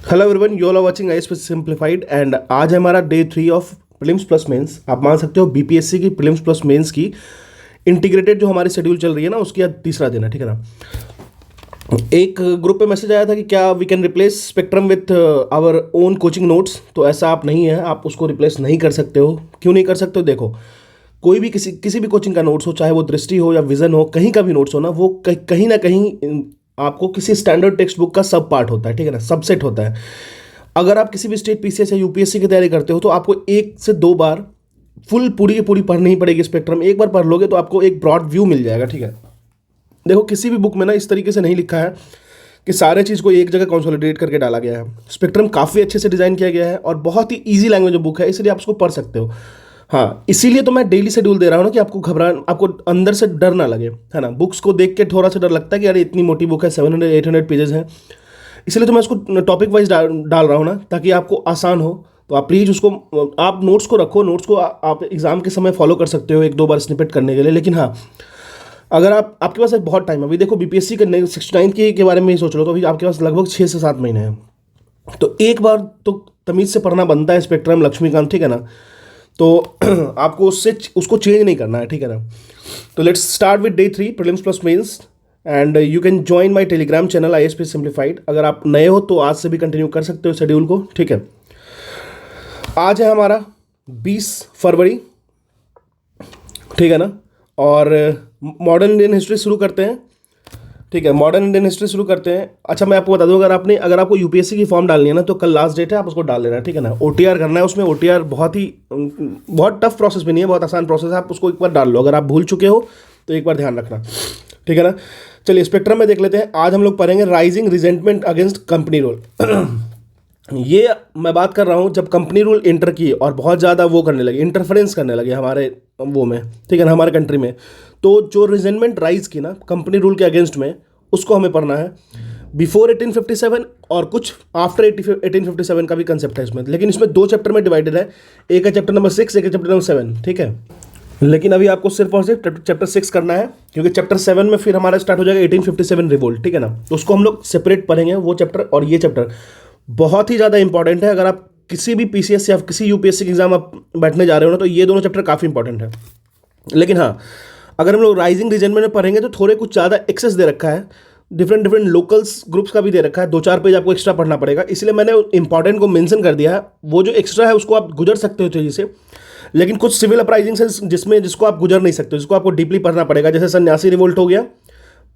Hello everyone, you all are watching IAS simplified and आज है हमारा day 3 of prelims plus mains. आप मान सकते हो बीपीएससी की प्रीलिम्स प्लस मेंस की इंटीग्रेटेड जो हमारी शेड्यूल चल रही है ना, उसकी आज तीसरा दिन है। ठीक है ना। एक ग्रुप पे मैसेज आया था कि क्या we can replace Spectrum with our own coaching notes. तो ऐसा आप नहीं है, आप उसको रिप्लेस नहीं कर सकते हो। क्यों नहीं कर सकते हो? देखो, कोई भी किसी भी कोचिंग का नोट्स हो, चाहे वो दृष्टि हो या विजन हो, कहीं का भी नोट्स हो ना, वो कहीं ना कहीं आपको किसी स्टैंडर्ड टेक्स्ट बुक का सब पार्ट होता है। ठीक है ना, सबसेट होता है। अगर आप किसी भी स्टेट पीसीएस या यूपीएससी की तैयारी करते हो तो आपको एक से दो बार फुल पूरी की पूरी पढ़नी ही पड़ेगी। स्पेक्ट्रम एक बार पढ़ लोगे तो आपको एक ब्रॉड व्यू मिल जाएगा। ठीक है। देखो, किसी भी बुक में ना इस तरीके से नहीं लिखा है कि सारे चीज़ को एक जगह कंसोलिडेट करके डाला गया है। स्पेक्ट्रम काफ़ी अच्छे से डिज़ाइन किया गया है और बहुत ही ईजी लैंग्वेज बुक है, इसलिए आप उसको पढ़ सकते हो। हाँ, इसीलिए तो मैं डेली शेड्यूल दे रहा हूँ ना, कि आपको अंदर से डर ना लगे, है ना। बुक्स को देख के थोड़ा सा डर लगता है कि अरे इतनी मोटी बुक है, 700-800 पेजेस है। इसलिए तो मैं उसको टॉपिक वाइज डाल रहा हूँ ना, ताकि आपको आसान हो। तो आप प्लीज़ उसको, आप नोट्स को रखो। नोट्स को आप एग्ज़ाम के समय फॉलो कर सकते हो एक दो बार स्निपेट करने के लिए। लेकिन हाँ, अगर आपके पास एक बहुत टाइम है, अभी देखो बीपीएससी के 69 के बारे में ही सोच लो, तो अभी आपके पास लगभग 6 से 7 महीने हैं। तो एक बार तो तमीज़ से पढ़ना बनता है स्पेक्ट्रम, लक्ष्मीकांत। ठीक है ना। तो आपको उसको चेंज नहीं करना है। ठीक है ना। तो let's start with day 3 prelims plus mains and you can join my Telegram channel IAS simplified. अगर आप नए हो तो आज से भी कंटिन्यू कर सकते हो शेड्यूल को। ठीक है। आज है हमारा 20 फरवरी। ठीक है ना। और मॉडर्न इंडियन हिस्ट्री शुरू करते हैं। ठीक है, मॉडर्न इंडियन हिस्ट्री शुरू करते हैं। अच्छा, मैं आपको बता दूं, अगर आपको यूपीएससी की फॉर्म डालनी है ना, तो कल लास्ट डेट है, आप उसको डाल लेना। ठीक है ना। ओटीआर करना है उसमें। ओटीआर बहुत टफ प्रोसेस भी नहीं है, बहुत आसान प्रोसेस है। आप उसको एक बार डाल लो। अगर आप भूल चुके हो तो एक बार ध्यान रखना। ठीक है ना। चलिए स्पेक्ट्रम में देख लेते हैं। आज हम लोग पढ़ेंगे rising resentment against company rule. ये मैं बात कर रहा हूँ जब कंपनी रूल एंटर की और बहुत ज़्यादा वो करने लगे, इंटरफेरेंस करने लगे हमारे वो में। ठीक है ना, हमारे कंट्री में। तो जो रिजेंटमेंट राइज की ना कंपनी रूल के अगेंस्ट में, उसको हमें पढ़ना है। बिफोर 1857 और कुछ आफ्टर 1857 का भी कंसेप्ट है इसमें। लेकिन इसमें दो चैप्टर में डिवाइडेड है। एक है चैप्टर नंबर 6, एक है चैप्टर नंबर 7। ठीक है। लेकिन अभी आपको सिर्फ और सिर्फ चैप्टर 6 करना है, क्योंकि चैप्टर 7 में फिर हमारा स्टार्ट हो जाएगा 1857 रिवोल्ट। ठीक है ना। तो उसको हम लोग सेपरेट पढ़ेंगे, वो चैप्टर और ये चैप्टर बहुत ही ज़्यादा इंपॉर्टेंट है। अगर आप किसी भी पीसीएस या किसी यूपीएससी के एग्जाम आप बैठने जा रहे हो ना, तो ये दोनों चैप्टर काफ़ी इंपॉर्टेंट है। लेकिन हाँ, अगर हम लोग राइजिंग रिजेंटमेंट में पढ़ेंगे तो थोड़े कुछ ज़्यादा एक्सेस दे रखा है। डिफरेंट लोकल्स ग्रुप्स का भी दे रखा है। 2-4 पेज आपको एक्स्ट्रा पढ़ना पड़ेगा, इसलिए मैंने इंपॉर्टेंट को मेंशन कर दिया है। वो जो एक्स्ट्रा है उसको आप गुजर सकते हो तेजी से। लेकिन कुछ सिविल अपराइजिंग है जिसको आप गुजर नहीं सकते, जिसको आपको डीपली पढ़ना पड़ेगा। जैसे सन्यासी रिवोल्ट हो गया,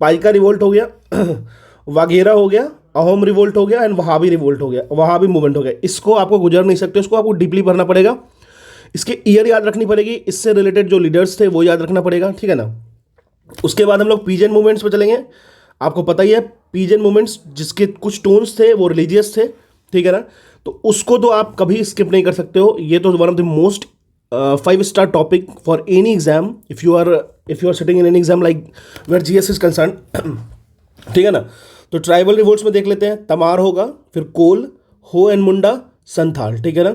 पाइका रिवोल्ट हो गया, वाघेरा हो गया, अहोम रिवोल्ट हो गया एंड वहाबी रिवोल्ट हो गया, वहाबी मूवमेंट हो गया। इसको आपको गुजर नहीं सकते, उसको आपको डीपली पढ़ना पड़ेगा। इसके ईयर याद रखनी पड़ेगी, इससे रिलेटेड जो लीडर्स थे वो याद रखना पड़ेगा। ठीक है ना। उसके बाद हम लोग पीजेन मूवमेंट्स पे चलेंगे। आपको पता ही है पीजेन मूवमेंट्स, जिसके कुछ टोन्स थे वो रिलीजियस थे। ठीक है ना। तो उसको तो आप कभी स्किप नहीं कर सकते हो। ये तो one of the most five star topic for any exam, if you are sitting in any exam like where GS is concern. ठीक है ना। तो ट्राइबल रिवोल्ट्स में देख लेते हैं। तमार होगा, फिर कोल, हो एंड मुंडा, संथाल। ठीक है ना।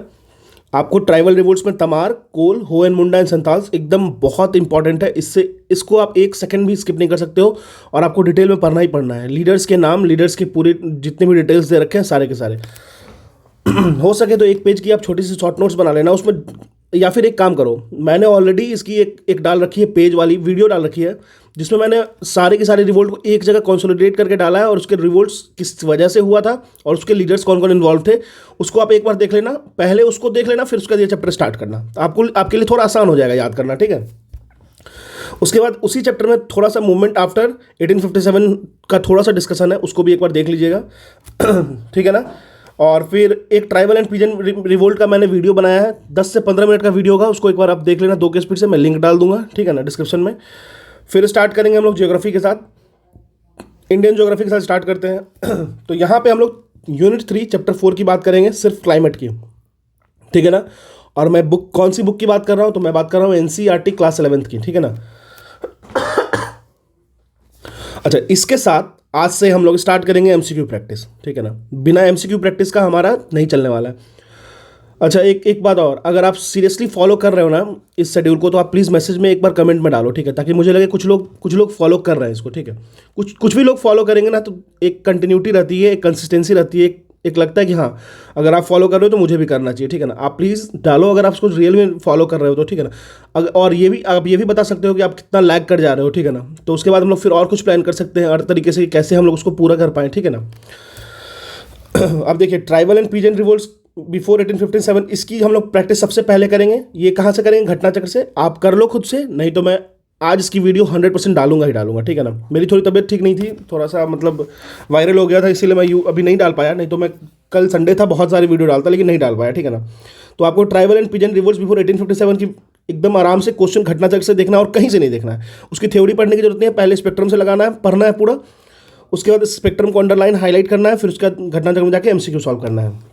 आपको ट्राइबल रिवोल्ट्स में तमार, कोल, हो एंड मुंडा एंड संथाल एकदम बहुत इंपॉर्टेंट है। इसको आप एक सेकंड भी स्किप नहीं कर सकते हो और आपको डिटेल में पढ़ना ही पढ़ना है। लीडर्स के नाम, लीडर्स के पूरे जितने भी डिटेल्स दे रखे हैं सारे के सारे। हो सके तो एक पेज की आप छोटी सी शॉर्ट नोट्स बना लेना उसमें, या फिर एक काम करो, मैंने ऑलरेडी इसकी एक डाल रखी है, पेज वाली वीडियो डाल रखी है, जिसमें मैंने सारे के सारे रिवोल्ट को एक जगह कंसोलिडेट करके डाला है और उसके रिवोल्ट्स किस वजह से हुआ था और उसके लीडर्स कौन कौन इन्वॉल्व थे, उसको आप एक बार देख लेना। पहले उसको देख लेना, फिर उसका ये चैप्टर स्टार्ट करना। आपके लिए थोड़ा आसान हो जाएगा याद करना। ठीक है। उसके बाद उसी चैप्टर में थोड़ा सा मूवमेंट आफ्टर 1857 का थोड़ा सा डिस्कशन है, उसको भी एक बार देख लीजिएगा। ठीक है ना। और फिर एक ट्राइबल एंड पीजन रिवोल्ट का मैंने वीडियो बनाया है, 10 से 15 मिनट का वीडियो होगा, उसको एक बार आप देख लेना 2 के स्पीड से। मैं लिंक डाल दूंगा। ठीक है ना, डिस्क्रिप्शन में। फिर स्टार्ट करेंगे हम लोग ज्योग्राफी के साथ, इंडियन ज्योग्राफी के साथ स्टार्ट करते हैं। तो यहाँ पे हम लोग यूनिट 3 चैप्टर 4 की बात करेंगे, सिर्फ क्लाइमेट की। ठीक है ना। और मैं कौन सी बुक की बात कर रहा हूँ? तो मैं बात कर रहा हूँ एनसीईआरटी क्लास 11th की। ठीक है ना। अच्छा, इसके साथ आज से हम लोग स्टार्ट करेंगे एमसीक्यू प्रैक्टिस। ठीक है ना। बिना एमसीक्यू प्रैक्टिस का हमारा नहीं चलने वाला है। अच्छा, एक बात और, अगर आप सीरियसली फॉलो कर रहे हो ना इस शेड्यूल को, तो आप प्लीज़ मैसेज में एक बार कमेंट में डालो। ठीक है, ताकि मुझे लगे कुछ लोग फॉलो कर रहे हैं इसको। ठीक है। कुछ भी लोग फॉलो करेंगे ना, तो एक कंटिन्यूटी रहती है, एक कंसिस्टेंसी रहती है, एक एक लगता है कि हाँ अगर आप फॉलो कर रहे हो तो मुझे भी करना चाहिए, ठीक है ना। आप प्लीज़ डालो अगर आप उसको रियल में फॉलो कर रहे हो तो, ठीक है ना। और ये भी आप ये भी बता सकते हो कि आप कितना लैग कर जा रहे हो, ठीक है ना। तो उसके बाद हम लोग फिर और कुछ प्लान कर सकते हैं हर तरीके से कैसे हम लोग उसको पूरा कर पाएँ, ठीक है ना। अब देखिए tribal and peasant revolts before 1857, इसकी हम लोग प्रैक्टिस सबसे पहले करेंगे। ये कहाँ से करेंगे? घटना चक्र से। आप कर लो खुद से, नहीं तो मैं आज इसकी वीडियो 100% डालूंगा ही डालूंगा, ठीक है ना। मेरी थोड़ी तबीयत ठीक नहीं थी, थोड़ा सा मतलब वायरल हो गया था, इसीलिए मैं अभी नहीं डाल पाया, नहीं तो मैं कल संडे था बहुत सारी वीडियो डालता, लेकिन नहीं डाल पाया, ठीक है ना। तो आपको tribal and peasant revolts before 1857 की एकदम आराम से क्वेश्चन घटना चक्र से देखना और कहीं से नहीं देखना है। उसकी थ्योरी पढ़ने की जरूरत नहीं है, पहले स्पेक्ट्रम से लगाना है, पढ़ना है पूरा। उसके बाद स्पेक्ट्रम को अंडरलाइन हाईलाइट करना है, फिर उसके बाद घटना चक्र में जाके एमसीक्यू सॉल्व करना है।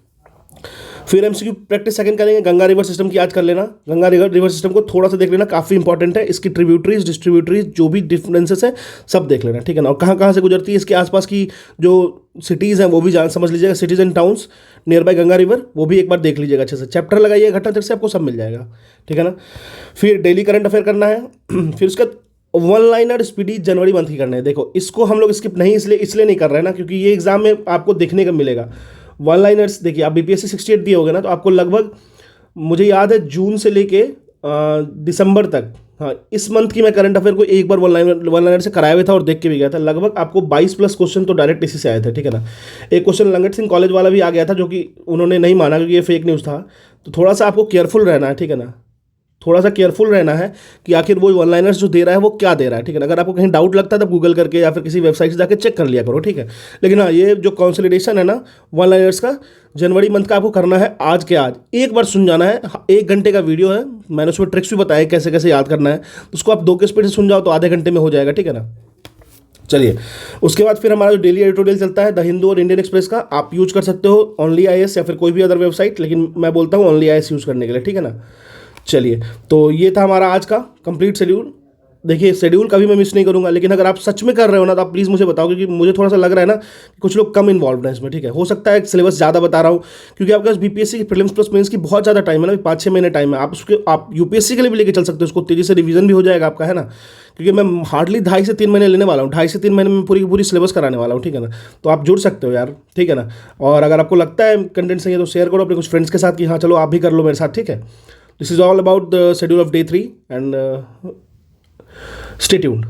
फिर एमसीक्यू प्रैक्टिस सेकंड करेंगे, गंगा रिवर सिस्टम की आज कर लेना। गंगा रिवर सिस्टम को थोड़ा सा देख लेना, काफ़ी इंपॉर्टेंट है। इसकी ट्रिब्यूटरीज डिस्ट्रीब्यूटरीज जो भी डिफरेंसेस है सब देख लेना, ठीक है ना। और कहाँ कहाँ से गुजरती है, इसके आसपास की जो सिटीज़ हैं वो भी जान समझ लीजिएगा, cities and towns near by Ganga river, वो भी एक बार देख लीजिएगा अच्छे से। चैप्टर लगाइए घटना चक्र से, आपको सब मिल जाएगा, ठीक है ना। फिर डेली करंट अफेयर करना है। फिर उसका वन लाइनर स्पीडी जनवरी मंथ की करना है। देखो इसको हम लोग स्किप नहीं इसलिए नहीं कर रहे हैं ना, क्योंकि ये एग्जाम में आपको देखने का मिलेगा। वन लाइनर्स देखिए, आप बीपीएससी 68 दिए होगे ना, तो आपको लगभग मुझे याद है जून से लेके दिसंबर तक, हाँ इस मंथ की मैं करंट अफेयर को एक बार वन लाइनर से कराया हुआ था और देख के भी गया था। लगभग आपको 22+ क्वेश्चन तो डायरेक्ट इसी से आए थे, ठीक है ना। एक क्वेश्चन लंगट सिंह कॉलेज वाला भी आ गया था, जो कि उन्होंने नहीं माना क्योंकि ये फेक न्यूज़ था। तो थोड़ा सा आपको केयरफुल रहना है, ठीक है ना। थोड़ा सा केयरफुल रहना है कि आखिर वो वन लाइनर्स जो दे रहा है वो क्या दे रहा है, ठीक है ना। अगर आपको कहीं डाउट लगता है तब गूगल करके या फिर किसी वेबसाइट से जाकर चेक कर लिया करो, ठीक है। लेकिन हाँ ये जो कंसोलिडेशन है ना वन लाइनर्स का, जनवरी मंथ का आपको करना है आज के आज, एक बार सुन जाना है। 1 घंटे का वीडियो है, मैंने उसमें ट्रिक्स भी बताया कैसे कैसे याद करना है। तो उसको आप 2 के स्पीड से सुन जाओ तो आधे घंटे में हो जाएगा, ठीक है ना। चलिए उसके बाद फिर हमारा जो डेली एडिटोरियल चलता है द हिंदू और इंडियन एक्सप्रेस का, आप यूज कर सकते हो ओनली IAS या फिर कोई भी अदर वेबसाइट, लेकिन मैं बोलता हूँ ओनली IAS यूज़ करने के लिए, ठीक है ना। चलिए तो ये था हमारा आज का कंप्लीट शेड्यूल। देखिए शेड्यूल कभी मैं मिस नहीं करूंगा, लेकिन अगर आप सच में कर रहे हो ना तो आप प्लीज़ मुझे बताओ, क्योंकि मुझे थोड़ा सा लग रहा है ना कि कुछ लोग कम इन्वॉल्व हैं इसमें, ठीक है। हो सकता है सिलेबस ज़्यादा बता रहा हूँ, क्योंकि आपके पास बीपीएससी की प्रीलिम्स प्लस मेंस की बहुत ज़्यादा टाइम है ना, 5-6 महीने टाइम है। आप यूपीएससी के लिए भी लेके चल सकते हो उसको, तेज़ी से रिवीजन भी हो जाएगा आपका, है ना। क्योंकि मैं हार्डली 2.5 से 3 महीने लेने वाला हूँ, 2.5 से 3 महीने में पूरी की पूरी सिलेबस कराने वाला हूँ, ठीक है ना। तो आप जुड़ सकते हो यार, ठीक है ना। और अगर आपको लगता है कंटेंट सही है तो शेयर करो अपने कुछ फ्रेंड्स के साथ कि हाँ चलो आप भी कर लो मेरे साथ, ठीक है। This is all about the schedule of day 3 and stay tuned.